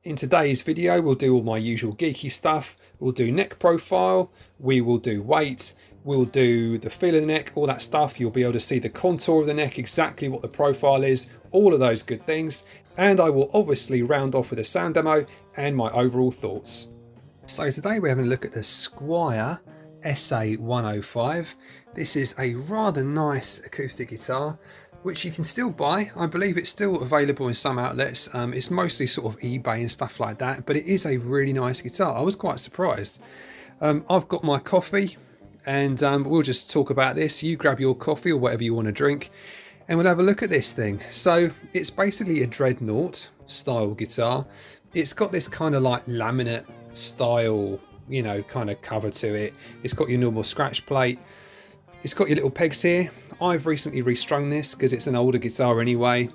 In today's video, we'll do all my usual geeky stuff. We'll do neck profile, we will do weight, we'll do the feel of the neck, all that stuff. You'll be able to see the contour of the neck, exactly what the profile is, all of those good things. And I will obviously round off with a sound demo and my overall thoughts. So today we're having a look at the Squier SA 105. This is a rather nice acoustic guitar, which you can still buy. I believe it's still available in some outlets. It's mostly sort of eBay and stuff like that, but it is a really nice guitar. I was quite surprised. I've got my coffee and we'll just talk about this. You grab your coffee or whatever you want to drink and we'll have a look at this thing. So it's basically a dreadnought style guitar. It's got this kind of like laminate style, you know, kind of cover to it. It's got your normal scratch plate. It's got your little pegs here. I've recently restrung this because it's an older guitar anyway.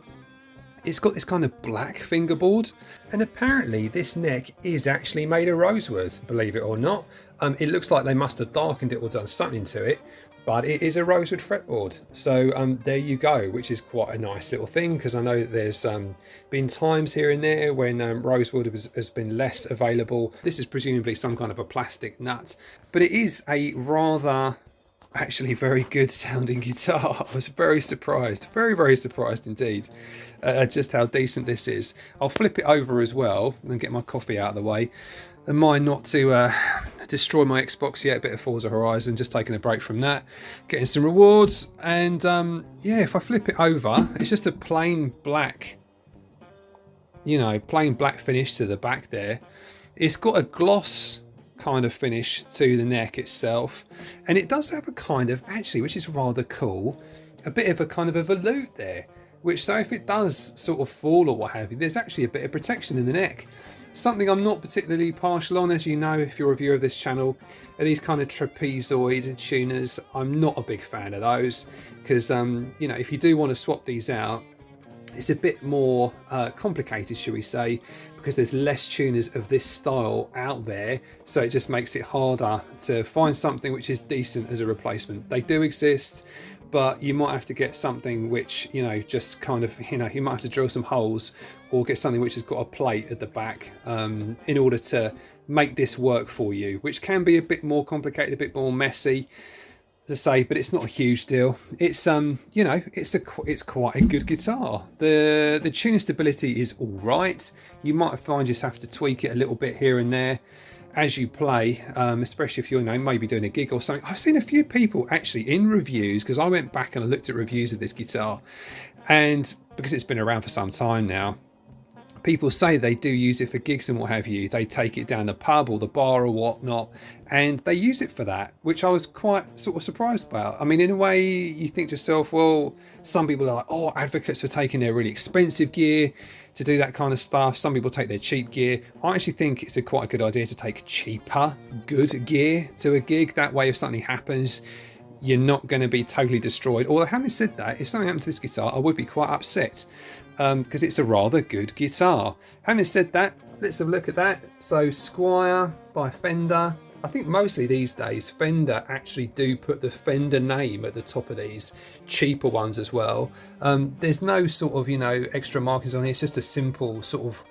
It's got this kind of black fingerboard, and apparently this neck is actually made of rosewood, believe it or not. It looks like they must have darkened it or done something to it, but it is a rosewood fretboard. So there you go, which is quite a nice little thing, because I know that there's been times here and there when rosewood has been less available. This is presumably some kind of a plastic nut, but it is a rather actually very good sounding guitar. I was very surprised, very surprised indeed, just how decent this is. I'll flip it over as well and get my coffee out of the way. And mind not to destroy my Xbox yet. A bit of Forza Horizon, just taking a break from that, getting some rewards. And yeah, if I flip it over, it's just a plain black, you know, plain black finish to the back there. It's got a gloss kind of finish to the neck itself, and it does have a kind of, actually, which is rather cool, a bit of a kind of a volute there, which, so if it does sort of fall or what have you, there's actually a bit of protection in the neck. Something I'm not particularly partial on, as you know if you're a viewer of this channel, are these kind of trapezoid tuners. I'm not a big fan of those, because you know, if you do want to swap these out, it's a bit more complicated, shall we say, because there's less tuners of this style out there, so it just makes it harder to find something which is decent as a replacement. They do exist, but you might have to get something which, you know, just kind of, you know, you might have to drill some holes or get something which has got a plate at the back in order to make this work for you, which can be a bit more complicated, a bit more messy, to say, but it's not a huge deal. It's you know, it's quite a good guitar. The tuning stability is all right. You might find you just have to tweak it a little bit here and there as you play, especially if you're, you know, maybe doing a gig or something. I've seen a few people actually in reviews, because I went back and I looked at reviews of this guitar, and because it's been around for some time now, people say they do use it for gigs and what have you. They take it down the pub or the bar or whatnot, and they use it for that, which I was quite sort of surprised about. I mean, in a way, you think to yourself, well, some people are like, oh, advocates for taking their really expensive gear to do that kind of stuff. Some people take their cheap gear. I actually think it's quite a good idea to take cheaper, good gear to a gig. That way, if something happens, you're not going to be totally destroyed. Although, having said that, if something happened to this guitar, I would be quite upset, because it's a rather good guitar. Having said that, let's have a look at that. So Squier by Fender. I think mostly these days Fender actually do put the Fender name at the top of these cheaper ones as well. There's no sort of, you know, extra markings on it. It's just a simple sort of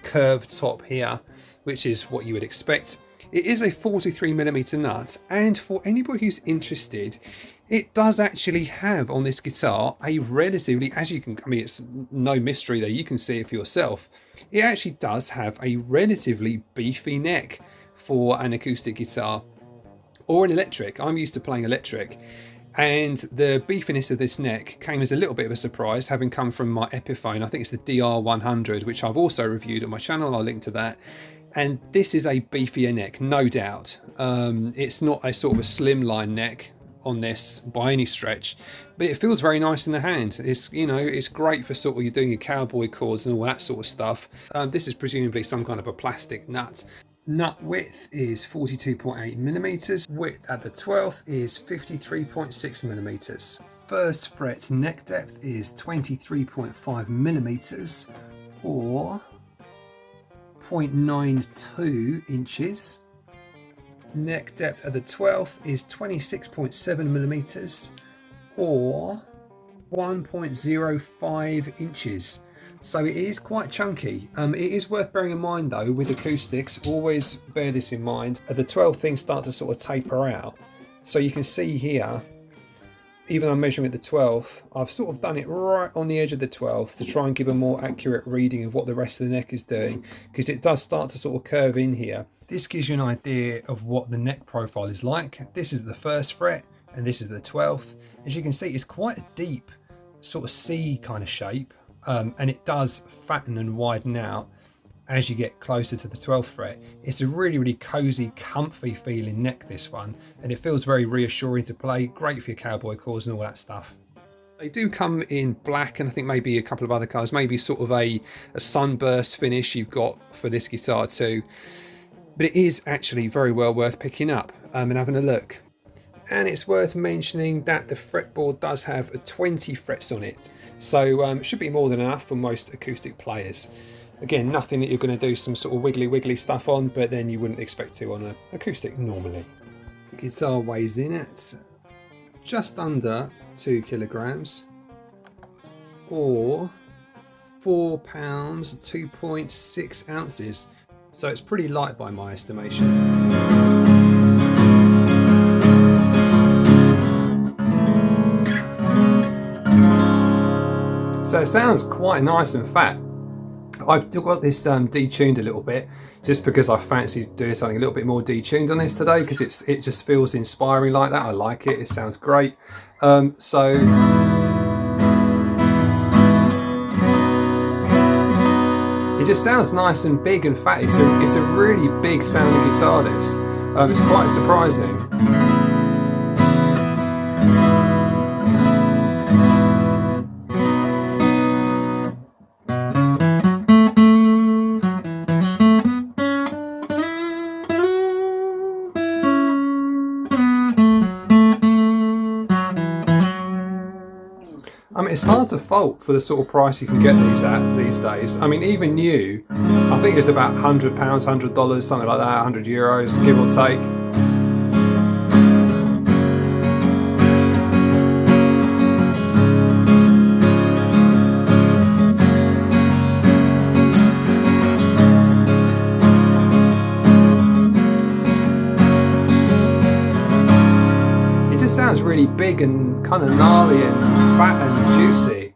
curved top here, which is what you would expect. It is a 43mm nut, and for anybody who's interested, it does actually have on this guitar a relatively, as you can, I mean, it's no mystery there, you can see it for yourself. It actually does have a relatively beefy neck for an acoustic guitar or an electric. I'm used to playing electric, and the beefiness of this neck came as a little bit of a surprise, having come from my Epiphone. I think it's the DR100, which I've also reviewed on my channel. I'll link to that. And this is a beefier neck, no doubt. It's not a sort of a slimline neck on this by any stretch, but it feels very nice in the hand. It's, you know, it's great for sort of, you're doing your cowboy chords and all that sort of stuff. This is presumably some kind of a plastic nut. Nut width is 42.8mm. Width at the 12th is 53.6mm. First fret neck depth is 23.5mm, or 0.92 inches. Neck depth at the 12th is 26.7mm, or 1.05 inches. So it is quite chunky. It is worth bearing in mind though with acoustics, always bear this in mind, the 12 things start to sort of taper out. So you can see here, even though I'm measuring at the 12th, I've sort of done it right on the edge of the 12th to try and give a more accurate reading of what the rest of the neck is doing, because it does start to sort of curve in here. This gives you an idea of what the neck profile is like. This is the 1st fret and this is the 12th. As you can see, it's quite a deep sort of C kind of shape, and it does fatten and widen out as you get closer to the 12th fret. It's a really, really cozy, comfy feeling neck, this one, and it feels very reassuring to play. Great for your cowboy calls and all that stuff. They do come in black and I think maybe a couple of other colours, maybe sort of a sunburst finish you've got for this guitar too. But it is actually very well worth picking up and having a look. And it's worth mentioning that the fretboard does have 20 frets on it, so should be more than enough for most acoustic players. Again, nothing that you're going to do some sort of wiggly stuff on, but then you wouldn't expect to on an acoustic normally. The guitar weighs in at just under 2 kilograms, or 4 pounds 2.6 ounces, so it's pretty light by my estimation. So it sounds quite nice and fat. I've got this detuned a little bit just because I fancy doing something a little bit more detuned on this today, because it just feels inspiring like that. I like it. It sounds great. So it just sounds nice and big and fat. It's a really big sounding guitar, this. It's quite surprising. I mean, it's hard to fault for the sort of price you can get these at these days. I mean, even new, I think it's about £100, $100, something like that, €100, give or take. It just sounds really big and kind of gnarly and fat and juicy.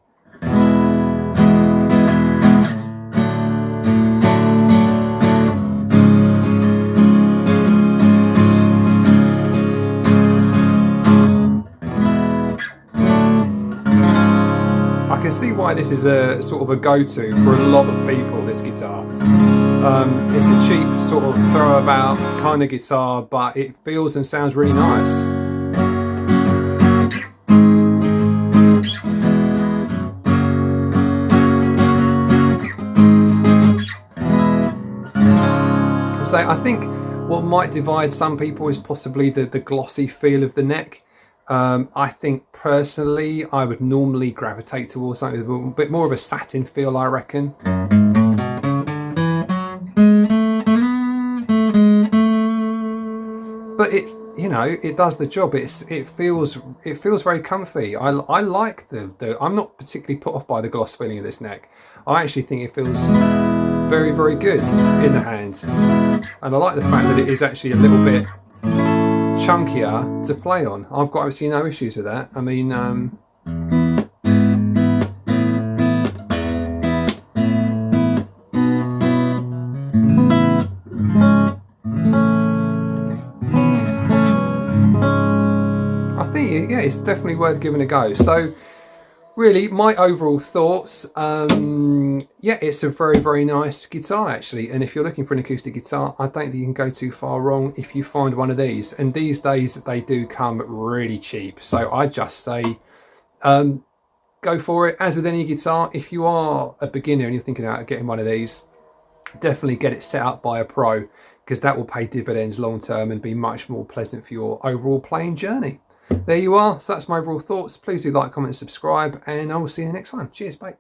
I can see why this is a sort of a go-to for a lot of people, this guitar. It's a cheap sort of throw about kind of guitar, but it feels and sounds really nice. So I think what might divide some people is possibly the glossy feel of the neck. I think personally I would normally gravitate towards something with a bit more of a satin feel, I reckon. But it, you know, it does the job. It feels very comfy. I like the I'm not particularly put off by the gloss feeling of this neck. I actually think it feels very, very good in the hand, and I like the fact that it is actually a little bit chunkier to play on. I've got absolutely no issues with that. I mean, I think, yeah, it's definitely worth giving a go. So really, my overall thoughts, yeah, it's a very, very nice guitar actually, and if you're looking for an acoustic guitar, I don't think you can go too far wrong if you find one of these. And these days they do come really cheap, so I just say go for it. As with any guitar, if you are a beginner and you're thinking about getting one of these, definitely get it set up by a pro, because that will pay dividends long term and be much more pleasant for your overall playing journey. There you are. So that's my overall thoughts. Please do like, comment and subscribe, and I will see you in the next one. Cheers, bye.